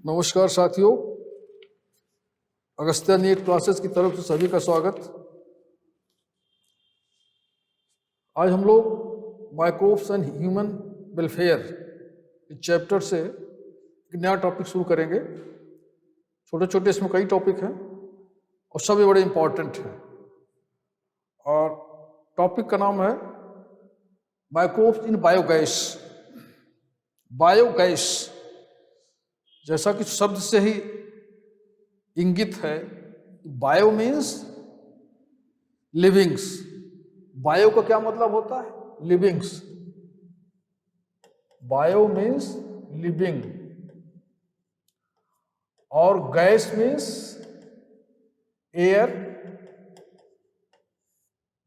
नमस्कार साथियों, Agastya NEET classes की तरफ से सभी का स्वागत। आज हम लोग माइक्रोब्स एंड ह्यूमन वेलफेयर इस चैप्टर से एक नया टॉपिक शुरू करेंगे। छोटे छोटे इसमें कई टॉपिक हैं और सभी बड़े इंपॉर्टेंट हैं। और टॉपिक का नाम है माइक्रोब्स इन बायोगैस। बायोगैस जैसा कि शब्द से ही इंगित है, बायो मीन्स लिविंग्स। बायो का क्या मतलब होता है? लिविंग्स। बायो मीन्स लिविंग और गैस मीन्स एयर।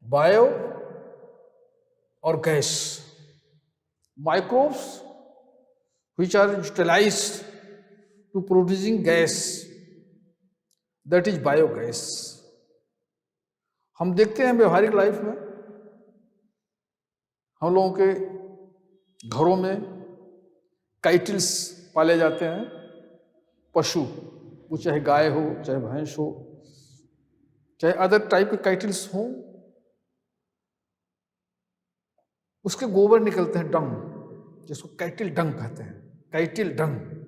बायो और gas, microbes which are utilized to producing gas, that is biogas। हम देखते हैं व्यवहारिक लाइफ में हम लोगों के घरों में काइटिल्स पाले जाते हैं। पशु, वो चाहे गाय हो, चाहे भैंस हो, चाहे अदर टाइप के काइटिल्स हों, उसके गोबर निकलते हैं, डंग, जिसको काइटिल डंग कहते हैं, काइटिल डंग।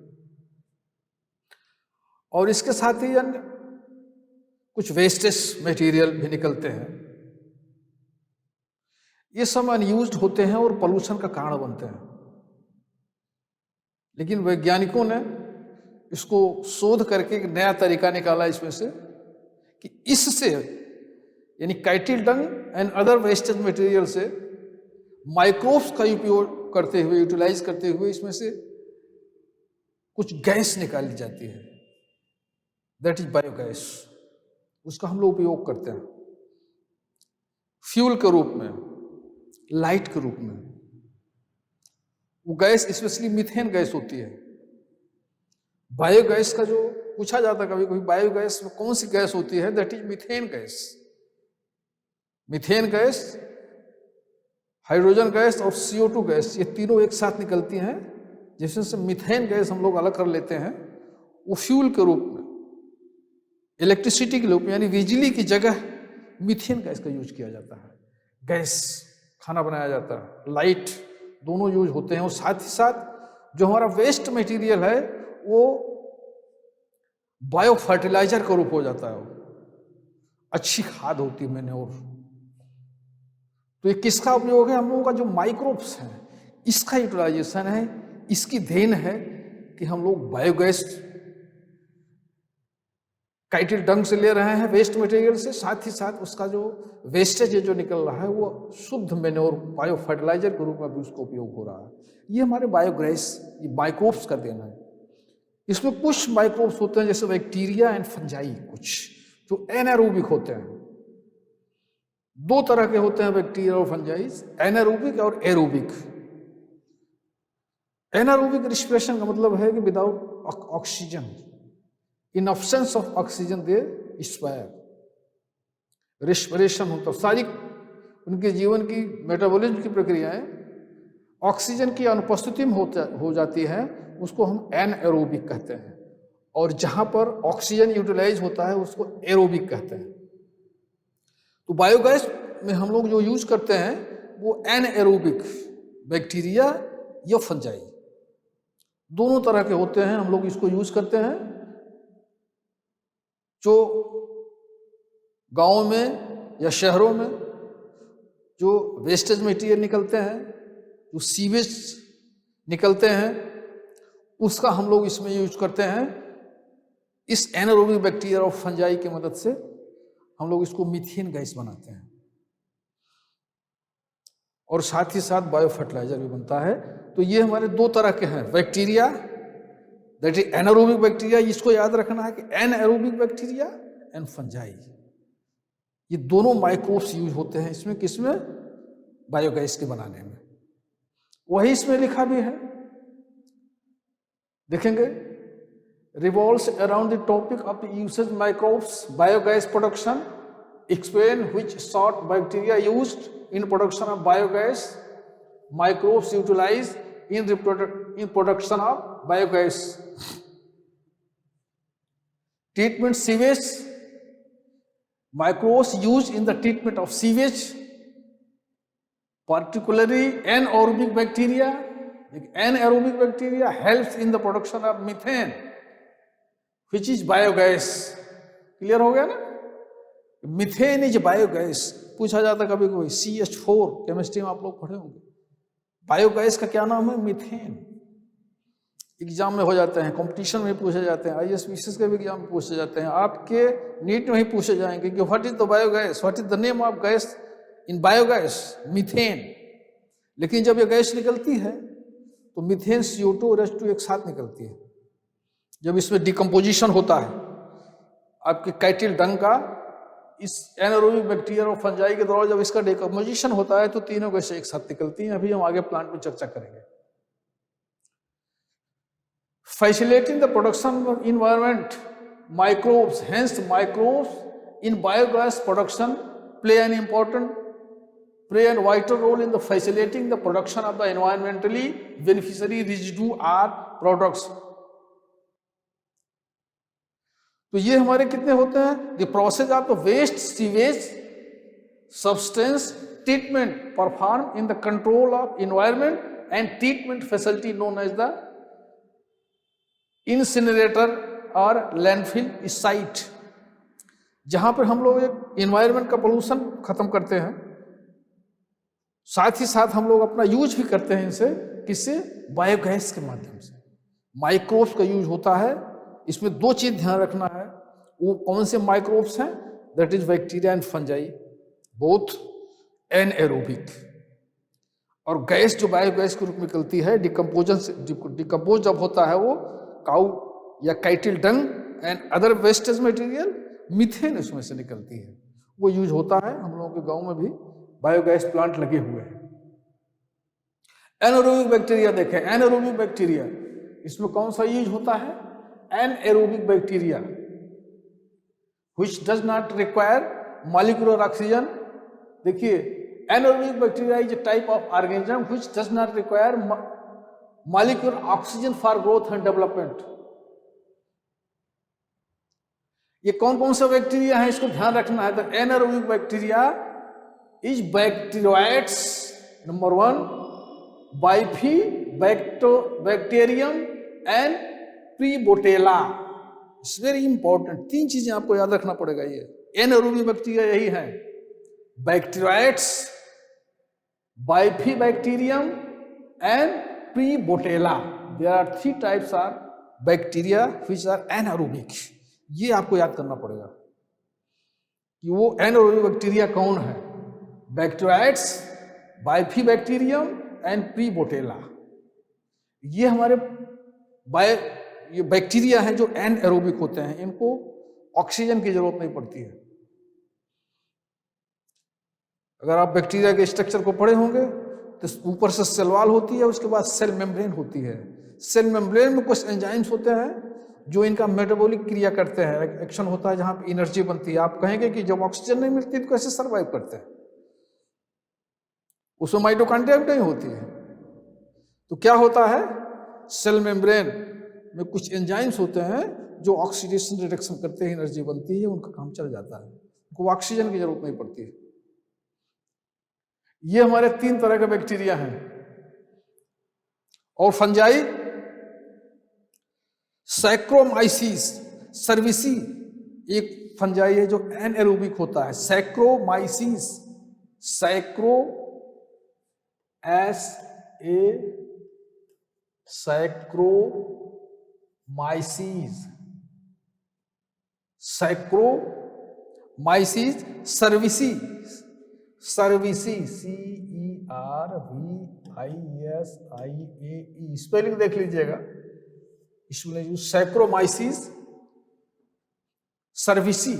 और इसके साथ ही अन्य कुछ वेस्टेज मटेरियल भी निकलते हैं। ये सब अनयूज्ड होते हैं और पोल्यूशन का कारण बनते हैं। लेकिन वैज्ञानिकों ने इसको शोध करके एक नया तरीका निकाला इसमें से कि इससे यानी cattle dung and other wastage material से माइक्रोब्स का उपयोग करते हुए, यूटिलाइज करते हुए इसमें से कुछ गैस निकाली जाती है, दैट इज बायोगैस। उसका हम लोग उपयोग करते हैं फ्यूल के रूप में, लाइट के रूप में। वो गैस स्पेशली मीथेन गैस होती है। बायोगैस का जो पूछा जाता है कभी कभी, बायोगैस में कौन सी गैस होती है? That is methane gas. Methane gas, hydrogen gas और CO2 गैस, ये तीनों एक साथ निकलती हैं, जिसमें से मीथेन गैस हम लोग अलग कर लेते हैं। वो फ्यूल के रूप में, इलेक्ट्रिसिटी के रूप में, यानी बिजली की जगह मीथेन गैस का यूज किया जाता है। गैस खाना बनाया जाता है, लाइट, दोनों यूज होते हैं। और साथ ही साथ जो हमारा वेस्ट मटेरियल है वो बायो फर्टिलाइजर का रूप हो जाता है, अच्छी खाद होती है मैन्योर। तो ये किसका उपयोग है? हम लोगों का जो माइक्रोब्स हैं, इसका यूटिलाइजेशन है, इसकी देन है कि हम लोग बायोगैस काइटिल डंग से ले रहे हैं, वेस्ट मटेरियल से। साथ ही साथ उसका जो वेस्टेज जो निकल रहा है वो शुद्ध मैन्योर, बायो फर्टिलाइजर के रूप में भी उसका उपयोग हो रहा है। ये हमारे बायोगैस, ये माइक्रोब्स का देना है। इसमें कुछ माइक्रोब्स होते हैं जैसे बैक्टीरिया एंड फंजाई, कुछ जो एनारोबिक होते हैं। दो तरह के होते हैं बैक्टीरिया और फंजाई, एनारोबिक और एरोबिक। एनारोबिक रिस्पिरेशन का मतलब है कि without oxygen, in absence of oxygen they expire. Respiration होता है, सारी उनके जीवन की मेटाबॉलिज्म की प्रक्रियाएं ऑक्सीजन की अनुपस्थिति में हो जाती है, उसको हम एनएरोबिक कहते हैं। और जहां पर ऑक्सीजन यूटिलाइज होता है उसको एरोबिक कहते हैं। तो बायोगैस में हम लोग जो यूज करते हैं वो एनएरोबिक, बैक्टीरिया या फंजाई, दोनों तरह के होते हैं। हम लोग इसको यूज करते हैं जो गांव में या शहरों में जो वेस्टेज मटेरियल निकलते हैं, जो सीवेज निकलते हैं, उसका हम लोग इसमें यूज करते हैं। इस एनारोबिक बैक्टीरिया और फंजाई की मदद से हम लोग इसको मीथेन गैस बनाते हैं। और साथ ही साथ बायो फर्टिलाइजर भी बनता है। तो ये हमारे दो तरह के हैं, bacteria that is anaerobic bacteria, इसको याद रखना है कि एनएरोबिक बैक्टीरिया एंड फंजाई, ये दोनों माइक्रोब्स यूज होते हैं इसमें, किसमें? बायोगैस के बनाने में। वही इसमें लिखा भी है, देखेंगे, revolves around the topic of the usage microbes, biogas production, explain which sort bacteria used in production of biogas, microbes utilized in production of biogas। treatment sewage, microbes used in the treatment of sewage, particularly anaerobic bacteria. Anaerobic bacteria helps in the production of methane, which is biogas. Clear हो गया ना? Methane is biogas. पूछा जाता कभी कभी, CH4 chemistry में आप लोग पढ़े होंगे. बायोगैस का क्या नाम है? मिथेन. एग्जाम में हो जाते हैं, कंपटीशन में पूछे जाते हैं, ISPCS के भी एग्जाम में पूछे जाते हैं, आपके नीट में ही पूछे जाएंगे कि what is the biogas, what is the name of gas in biogas? Methane. लेकिन जब ये गैस निकलती है तो मिथेन CO2 और H2 एक साथ निकलती है. जब इसमें डिकम्पोजिशन होता है आपके काइटिल डंग का, इस एनारोबिक बैक्टीरिया और फंजाई के दौरान जब इसका डिकम्पोजिशन होता है तो तीनों गैसें एक साथ निकलती हैं. अभी हम आगे प्लांट में चर्चा करेंगे. Facilitating the production of environment, microbes, hence microbes in biogas production play a vital role in the facilitating the production of the environmentally beneficiary residue or products. तो ये हमारे कितने होते हैं? The process of the waste sewage substance treatment performed in the control of environment and treatment facility known as the incinerator और landfill site, जहां पर हम लोग एक इन्वायरमेंट का पोल्यूशन खत्म करते हैं, साथ ही साथ हम लोग अपना यूज भी करते हैं इनसे. किससे? बायोगैस के माध्यम से. माइक्रोब्स का यूज होता है. इसमें दो चीज ध्यान रखना है. वो कौन से माइक्रोब्स हैं? That is bacteria and fungi, both anaerobic. और गैस जो बायोगैस के रूप में निकलती है, डिकम्पोज जब होता है वो काउ या cattle dung and other wastage material, methane उसमें से निकलती है. वो यूज होता है. हम लोगों के गांव में भी बायोगैस प्लांट लगे हुए हैं. एनारोबिक बैक्टीरिया देखें. एनारोबिक बैक्टीरिया, इसमें कौन सा यूज होता है? Anaerobic bacteria which does not require molecular oxygen. देखिए, anaerobic bacteria is a type of organism which does not require molecular oxygen for growth and development. ये कौन कौन सा बैक्टीरिया है, इसको ध्यान रखना है. The anaerobic bacteria is bacteroides. Number 1, bifidobacterium and prevotella. It's very important. 3 चीजें आपको याद रखना पड़ेगा. ये एनारोबिक बैक्टीरिया यही है, bacteroides, बाइफी bacterium and प्रीबोटेला. There are 3 types of bacteria which are anaerobic. ये आपको याद करना पड़ेगा कि वो एनारोबिक बैक्टीरिया कौन है. Bacteroides, बाइफी bacterium and प्रीबोटेला. ये हमारे ये बैक्टीरिया हैं जो एनारोबिक होते हैं. इनको ऑक्सीजन की जरूरत नहीं पड़ती है. अगर आप बैक्टीरिया के स्ट्रक्चर को पढ़े होंगे तो ऊपर से सेल वॉल होती है, उसके बाद सेल मेम्ब्रेन होती है. सेल मेम्ब्रेन में कुछ एंजाइम्स होते हैं जो इनका मेटाबॉलिक क्रिया करते हैं. एक्शन होता है जहां पे एनर्जी बनती है. आप कहेंगे कि जब ऑक्सीजन नहीं मिलती तो कैसे सर्वाइव करते हैं? उसमें माइटोकॉन्ड्रिया भी नहीं होती है. तो क्या होता है? सेल मेम्ब्रेन में कुछ एंजाइम्स होते हैं जो ऑक्सीडेशन रिडक्शन करते हैं, एनर्जी बनती है, उनका काम चल जाता है. उनको ऑक्सीजन की जरूरत नहीं पड़ती है. ये हमारे 3 तरह के बैक्टीरिया हैं. और फंजाई, सैक्रोमाइसिस सर्विसी एक फंजाई है जो एनएरोबिक होता है. Saccharomyces, sacro saccharomyces, saccharomyces cerevisiae, cerevisiae CERVISIAE. Spelling देख लीजिएगा. इसमें सैक्रोमाइसिस सर्विसी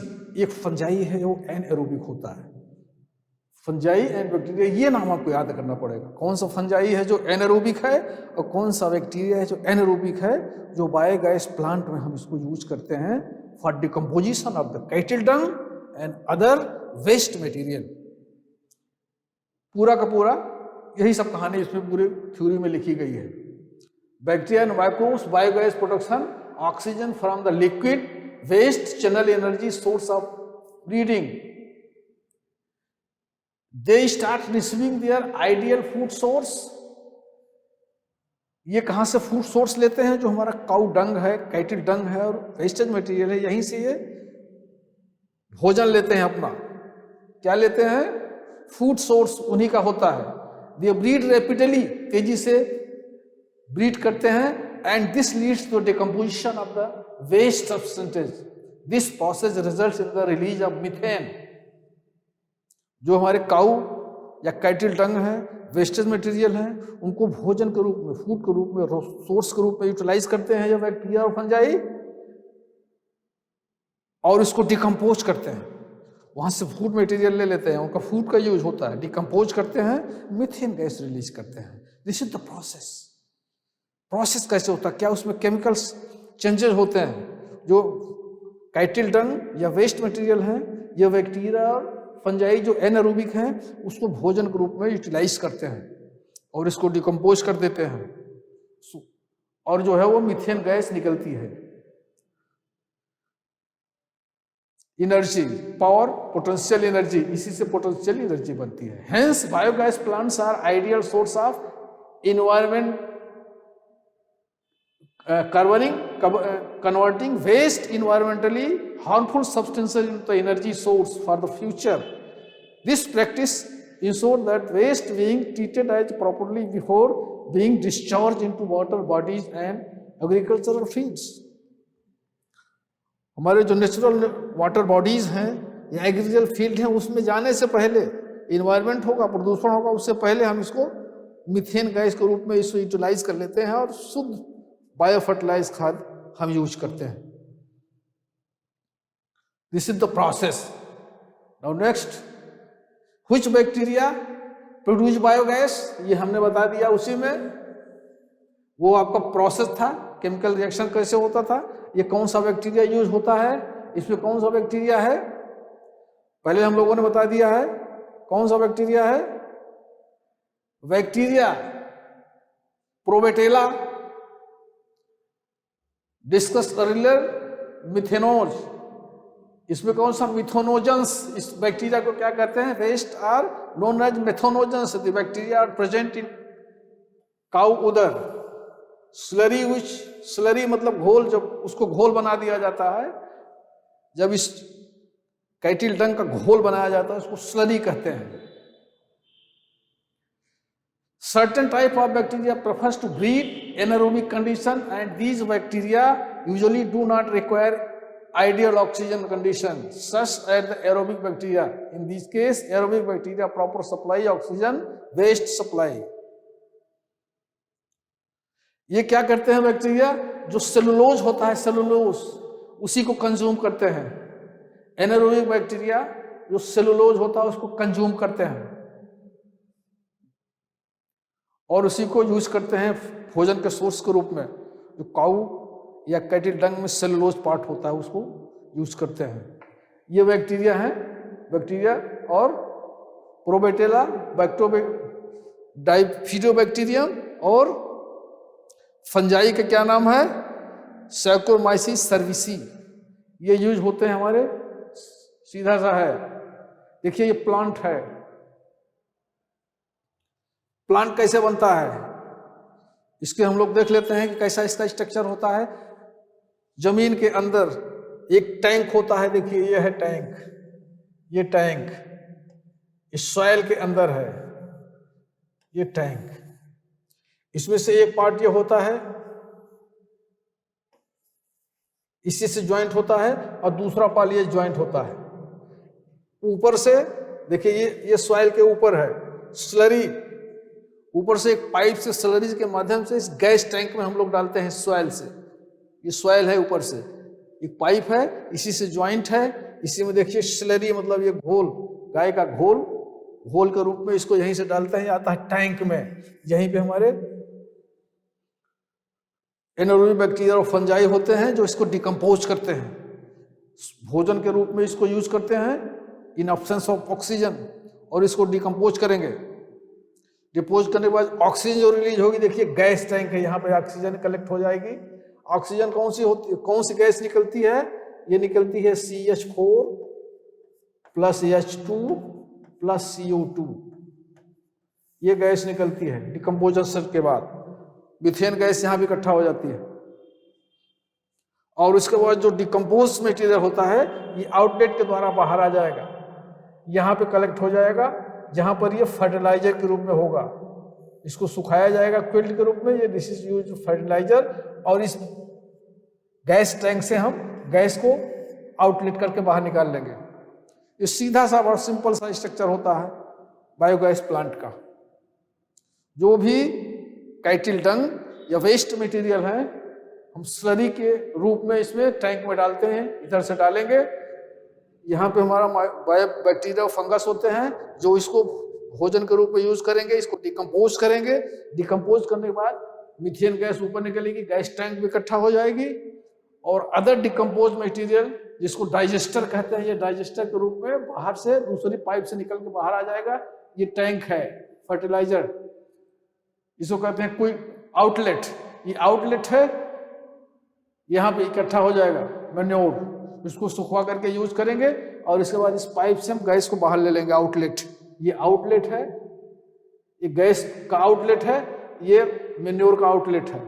एक फंजाई है जो एनएरोबिक होता है. फंजाई एंड बैक्टीरिया, ये नाम आपको याद करना पड़ेगा. कौन सा फंजाई है जो एनएरोबिक है और कौन सा बैक्टीरिया है जो एनएरोबिक है, जो बायोगैस प्लांट में हम इसको यूज करते हैं for decomposition of the cattle dung and other waste material. पूरा का पूरा यही सब कहानी इसमें पूरी थ्योरी में लिखी गई है. Bacteria and microbes biogas production oxygen from the liquid waste channel energy source of breeding. They start receiving their ideal food source. ये कहाँ से फूड सोर्स लेते हैं? जो हमारा काउ डंग है, कैटल डंग है और वेस्टेज मटेरियल है, यहीं से ये भोजन लेते हैं अपना। क्या लेते हैं? फूड सोर्स उन्हीं का होता है। दे ब्रीड रैपिडली, तेजी से ब्रीड करते हैं, and this leads to decomposition of the waste substances. This process results in the release of methane. जो हमारे काउ या कैटल डंग है, वेस्टेज मटेरियल है, उनको भोजन के रूप में, फूड के रूप में, सोर्स के रूप में यूटिलाइज करते हैं ये बैक्टीरिया और फंजाई, और इसको डिकम्पोज करते हैं। वहां से फूड मटेरियल ले लेते हैं, उनका फूड का यूज होता है, डिकम्पोज करते हैं, मीथेन गैस रिलीज करते हैं। This is the process. Process कैसे होता है? क्या उसमें केमिकल्स चेंजेस होते हैं? जो कैटल डंग या वेस्ट मटेरियल है, ये बैक्टीरिया और फंजाई जो एनारोबिक हैं, उसको भोजन के रूप में यूटिलाइज करते हैं और इसको डिकम्पोज कर देते हैं, और जो है वो मीथेन गैस निकलती है। एनर्जी, पावर, पोटेंशियल एनर्जी, इसी से पोटेंशियल एनर्जी बनती है। Hence biogas plants are ideal source of environment converting waste environmentally harmful substances into the energy source for the future. This practice ensures that waste being treated as properly before being discharged into water bodies and agricultural fields. हमारे जो natural water bodies हैं या agricultural field हैं, उसमें जाने से पहले environment होगा, प्रदूषण होगा, उससे पहले हम इसको मीथेन गैस के रूप में इसको यूटिलाइज कर लेते हैं और शुद्ध बायो फर्टिलाइज खाद हम यूज करते हैं। This is the process. Now next, which bacteria produce biogas, ये हमने बता दिया। उसी में वो आपका प्रोसेस था, केमिकल रिएक्शन कैसे होता था, ये कौन सा बैक्टीरिया यूज होता है, इसमें कौन सा बैक्टीरिया है, पहले हम लोगों ने बता दिया है। कौन सा बैक्टीरिया है? Bacteria prevotella, discuss earlier, methanogens. इसमें कौन सा? मिथेनोजेंस। इस बैक्टीरिया को क्या कहते हैं? Waste are known as methanogens. The bacteria are present in cow उदर। स्लरी, विच स्लरी मतलब घोल, जब उसको घोल बना दिया जाता है, जब इस कैटल डंग का घोल बनाया जाता है, उसको स्लरी कहते हैं। Certain type of bacteria prefers to breed anaerobic condition, and these bacteria usually do not require ideal oxygen condition such as the aerobic bacteria. In this case, aerobic bacteria proper supply oxygen, waste supply. ये क्या करते हैं bacteria? जो cellulose होता है, cellulose, उसी को consume करते हैं। एनारोबिक बैक्टीरिया जो सेलुलोज होता है उसको कंज्यूम करते हैं और उसी को यूज करते हैं भोजन के सोर्स के रूप में। जो काऊ या कैटल डंग में सेलुलोज पार्ट होता है उसको यूज करते हैं। ये बैक्टीरिया हैं, बैक्टीरिया और प्रोबेटेला, डाइफिडोबैक्टीरियम, और फंजाई का क्या नाम है? Saccharomyces cerevisiae. ये यूज होते हैं हमारे, सीधा सा है। देखिए ये प्लांट है, प्लांट कैसे बनता है इसके हम लोग देख लेते हैं कि कैसा इसका स्ट्रक्चर होता है। जमीन के अंदर एक टैंक होता है, देखिए ये है टैंक, ये टैंक इस सॉइल के अंदर है, ये टैंक। इसमें से एक पार्ट ये होता है, इसी से ज्वाइंट होता है, और दूसरा पार्ट ये ज्वाइंट होता है। ऊपर से देखिए ये सॉइल के ऊपर है स्लरी, ऊपर से एक पाइप से स्लरीज के माध्यम से इस गैस टैंक में हम लोग डालते हैं सॉइल से। ये सॉइल है, ऊपर से एक पाइप है, इसी से ज्वाइंट है। इसी में देखिए स्लरी मतलब ये घोल, गाय का घोल, घोल के रूप में इसको यहीं से डालते हैं, आता है टैंक में। यहीं पे हमारे एनारोबिक बैक्टीरिया और फंजाई होते हैं जो इसको डिकम्पोज करते हैं, भोजन के रूप में इसको यूज करते हैं इन एब्सेंस ऑफ ऑक्सीजन, और इसको डिकम्पोज करेंगे। डिपोज करने के बाद ऑक्सीजन जो रिलीज होगी, देखिए गैस टैंक है, यहाँ पे ऑक्सीजन कलेक्ट हो जाएगी। ऑक्सीजन कौन सी होती है, कौन सी गैस निकलती है? ये निकलती है CH4 plus H2 plus CO2, ये गैस निकलती है डिकम्पोजिशन के बाद। मीथेन गैस यहाँ भी इकट्ठा हो जाती है और उसके बाद जो डिकम्पोज मटेरियल होता है ये आउटलेट के द्वारा बाहर आ जाएगा, यहाँ पे कलेक्ट हो जाएगा, जहाँ पर ये फर्टिलाइजर के रूप में होगा। इसको सुखाया जाएगा क्विल्ट के रूप में, ये दिस इज यूज फर्टिलाइजर। और इस गैस टैंक से हम गैस को आउटलेट करके बाहर निकाल लेंगे। ये सीधा सा बहुत सिंपल सा स्ट्रक्चर होता है बायोगैस प्लांट का। जो भी कैटल डंग या वेस्ट मटेरियल है हम स्लरी के रूप में इसमें टैंक में डालते हैं, इधर से डालेंगे। यहाँ पे हमारा बैक्टीरिया फंगस होते हैं जो इसको भोजन के रूप में यूज करेंगे, इसको डिकम्पोज करेंगे। डिकम्पोज करने के बाद मीथेन गैस ऊपर निकलेगी, गैस टैंक में इकट्ठा हो जाएगी और अदर डिकम्पोज मटेरियल जिसको डाइजेस्टर कहते हैं, ये डाइजेस्टर के रूप में बाहर से दूसरी पाइप से निकल के बाहर आ जाएगा। ये टैंक है फर्टिलाइजर, इसको कहते हैं कोई आउटलेट। ये आउटलेट है, यहाँ पे इकट्ठा हो जाएगा मैन्योर, इसको सुखवा करके यूज करेंगे और इसके बाद इस पाइप से हम गैस को बाहर ले लेंगे। आउटलेट, ये आउटलेट है, ये गैस का आउटलेट है, ये मैन्योर का आउटलेट है।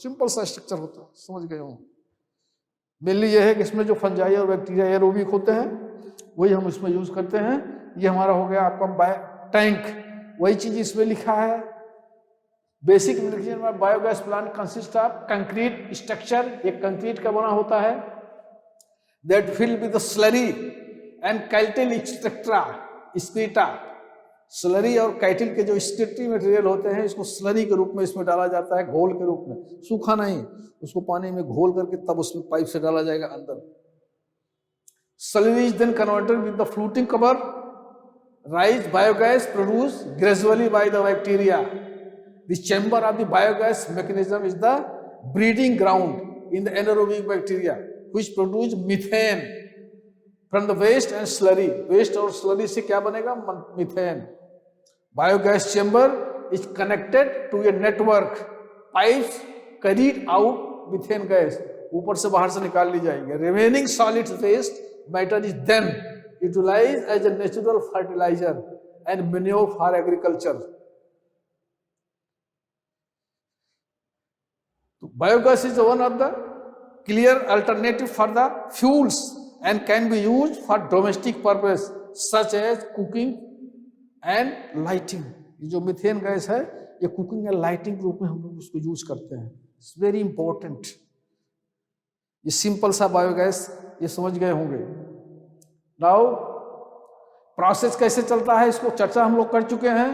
सिंपल सा स्ट्रक्चर होता है, समझ गए हो। मेनली ये है कि इसमें जो फंजाई और बैक्टीरिया एरोबिक होते हैं वही हम इसमें यूज करते हैं। ये हमारा हो गया आपका टैंक, वही चीज इसमें लिखा है। Basic biogas plant consist of concrete structure, एक कंक्रीट का बना होता है, that filled with slurry and cattle excreta. Slurry और कैटल के जो स्क्रीटी मटेरियल होते हैं इसको स्लरी के रूप में इसमें डाला जाता है, घोल के रूप में, सूखा नहीं, उसको पानी में घोल करके तब उसमें पाइप से डाला जाएगा अंदर। Slurry is then converted with the floating cover rise biogas produce gradually by the bacteria. The chamber of the biogas mechanism is the breeding ground in the anaerobic bacteria which produce methane from the waste and slurry. Waste और slurry से क्या बनेगा? Methane. Biogas chamber is connected to a network pipes carried out methane gas. ऊपर से बाहर से निकाल ली जाएगी। Remaining solid waste matter is then utilized as a natural fertilizer and manure for agriculture. Biogas is one of the clear alternative for the fuels and can be used for domestic purpose such as cooking and lighting. ये जो methane gas है ये cooking and lighting के रूप में हम लोग उसको यूज करते हैं। It's very important. ये सिंपल सा बायोगैस ये समझ गए होंगे। नाउ प्रोसेस कैसे चलता है इसको चर्चा हम लोग कर चुके हैं।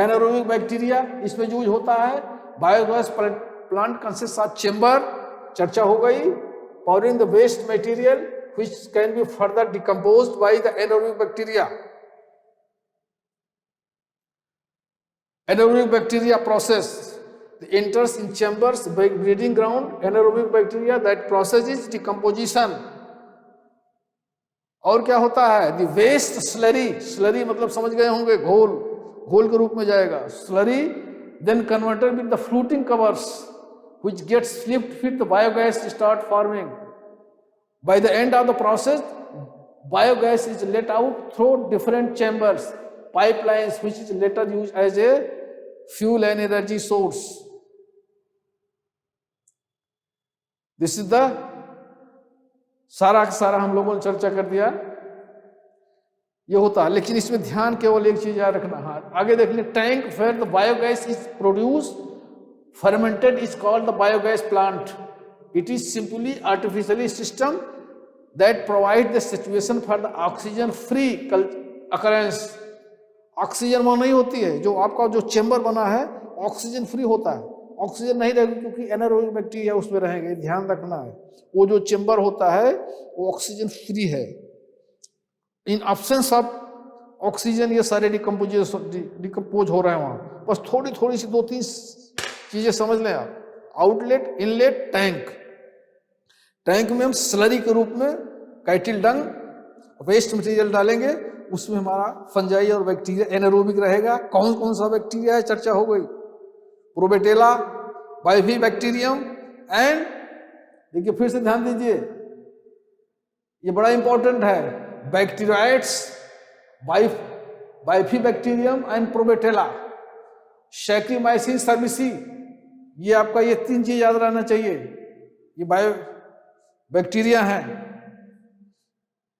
एनारोबिक बैक्टीरिया इसमें यूज होता है। Biogas plant consist of chamber, चर्चा हो गई। Powering the waste material which can be further decomposed by the anaerobic bacteria. Anaerobic bacteria process enters in chambers by breeding ground. Anaerobic bacteria that process is decomposition. और क्या होता है? The waste slurry, slurry मतलब समझ गए होंगे घोल, घोल के रूप में जाएगा slurry, then converted with the fluting covers which gets flipped with the biogas start forming. By the end of the process, biogas is let out through different chambers, pipelines which is later used as a fuel and energy source. This is the सारा का सारा हम लोगों ने चर्चा कर दिया। ये होता है, लेकिन इसमें ध्यान केवल एक चीज याद रखना। हाँ आगे देख लें। Tank where the biogas is produce fermented is called the biogas plant. It is simply artificially system that provide the situation for the oxygen free occurrence. Oxygen वहाँ नहीं होती है, जो आपका जो चेंबर बना है ऑक्सीजन फ्री होता है। ऑक्सीजन नहीं रहेगी क्योंकि एनारोबिक बैक्टीरिया उसमें रहेंगे, ध्यान रखना है। वो जो चेंबर होता है वो ऑक्सीजन फ्री है। इन एब्सेंस ऑफ ऑक्सीजन ये सारे डिकम्पोज हो रहे हैं वहाँ। बस थोड़ी थोड़ी सी दो तीन चीजें समझ लें आप। Outlet, inlet, tank. टैंक में हम स्लरी के रूप में कैटल डंग वेस्ट मटेरियल डालेंगे, उसमें हमारा फंजाई और बैक्टीरिया एनारोबिक रहेगा। कौन कौन सा बैक्टीरिया है चर्चा हो गई। प्रोबेटेला, बाइफी बैक्टीरियम एंड देखिए फिर से ध्यान दीजिए ये बड़ा इंपॉर्टेंट है। बैक्टीरियाइड्स, बाइफिबैक्टीरियम एंड प्रोबेटेला, सैक्रोमाइसिन सर्विसी, ये आपका ये 3 चीज याद रहना चाहिए। ये बायो बैक्टीरिया हैं,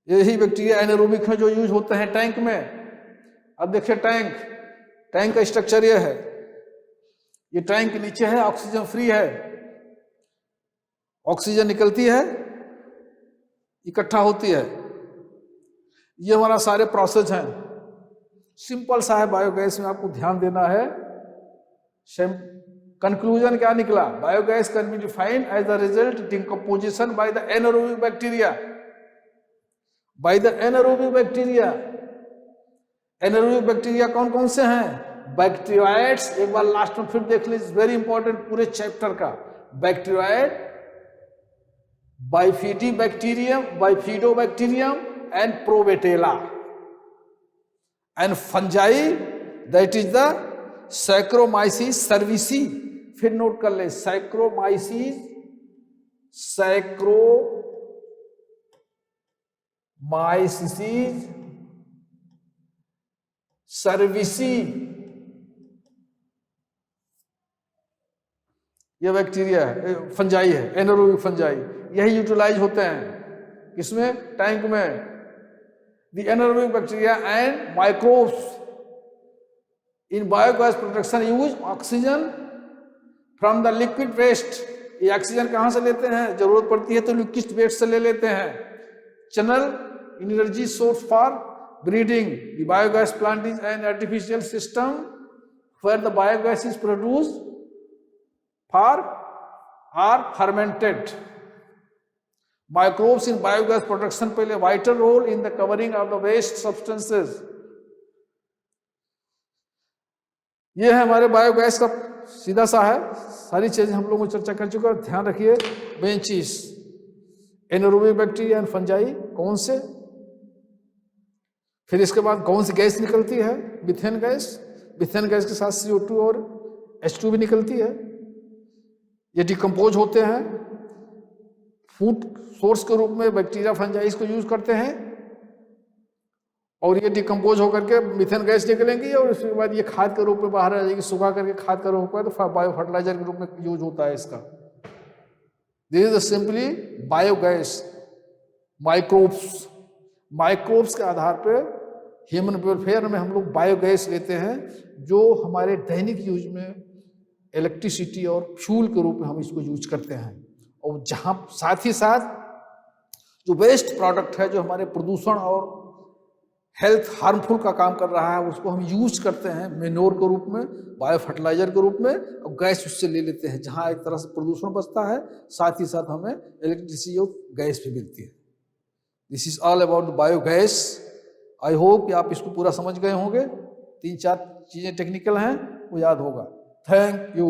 यही बैक्टीरिया एनारोबिक में जो यूज होते हैं टैंक में। अब देखिए टैंक का स्ट्रक्चर ये है, ये टैंक नीचे है, ऑक्सीजन फ्री है, ऑक्सीजन निकलती है, इकट्ठा होती है। ये हमारा सारे प्रोसेस हैं, सिंपल सा है। बायोगैस में आपको ध्यान देना है। कंक्लूजन क्या निकला? Biogas can be defined as the result decomposition by the anaerobic bacteria. Anaerobic bacteria कौन कौन से हैं? बैक्टीरियाइड्स, एक बार लास्ट में फिर देख लीजिए, वेरी इंपॉर्टेंट पूरे चैप्टर का। Bacteroides, bifidobacterium and prevotella, and fungi that is the saccharomyces cerevisiae. फिर नोट कर ले, सैक्रोमाइसिस सर्विसी, ये बैक्टीरिया है, फंजाई है, एनारोबिक फंजाई, यही यूटिलाइज होते हैं किसमें? टैंक में। The anaerobic bacteria and microbes in biogas production use oxygen from the liquid waste. ये ऑक्सीजन कहां से लेते हैं? जरूरत पड़ती है तो लिक्विड वेस्ट से ले लेते हैं। Channel energy source for breeding. The biogas plant is an artificial system where the biogas is produced for are fermented. Microbes in biogas production play a vital role in the covering of the waste substances। ये है हमारे biogas का सीधा सा है, सारी चीजें हम लोगों को चर्चा कर चुके हैं। ध्यान रखिए मेन चीज, एनारोबिक बैक्टीरिया एंड फंजाई कौन से, फिर इसके बाद कौन सी गैस निकलती है? Methane gas. मीथेन गैस के साथ CO2 और H2 भी निकलती है। ये डिकम्पोज होते हैं, फूड सोर्स के रूप में बैक्टीरिया फंजाइस को यूज करते हैं, और ये डिकम्पोज होकर के मीथेन गैस निकलेंगी, और उसके बाद ये खाद के रूप में बाहर आ जाएगी, सुखा करके खाद का रूप में, तो बायो फर्टिलाइजर के रूप में यूज होता है इसका। This is simply biogas. Microbes के आधार पर ह्यूमन वेलफेयर में हम लोग बायोगैस लेते हैं, जो हमारे दैनिक यूज में इलेक्ट्रिसिटी और फ्यूल के रूप में हम इसको यूज करते हैं। और जहां साथ ही साथ जो वेस्ट प्रोडक्ट है, जो हमारे प्रदूषण और हेल्थ हार्मफुल का काम कर रहा है, उसको हम यूज करते हैं मेन्योर के रूप में, बायो फर्टिलाइजर के रूप में, और गैस उससे ले लेते हैं, जहां एक तरह से प्रदूषण बचता है, साथ ही साथ हमें इलेक्ट्रिसिटी और गैस भी मिलती है। This is all about the biogas. I hope कि आप इसको पूरा समझ गए होंगे। 3-4 चीजें टेक्निकल हैं, वो याद होगा। Thank you.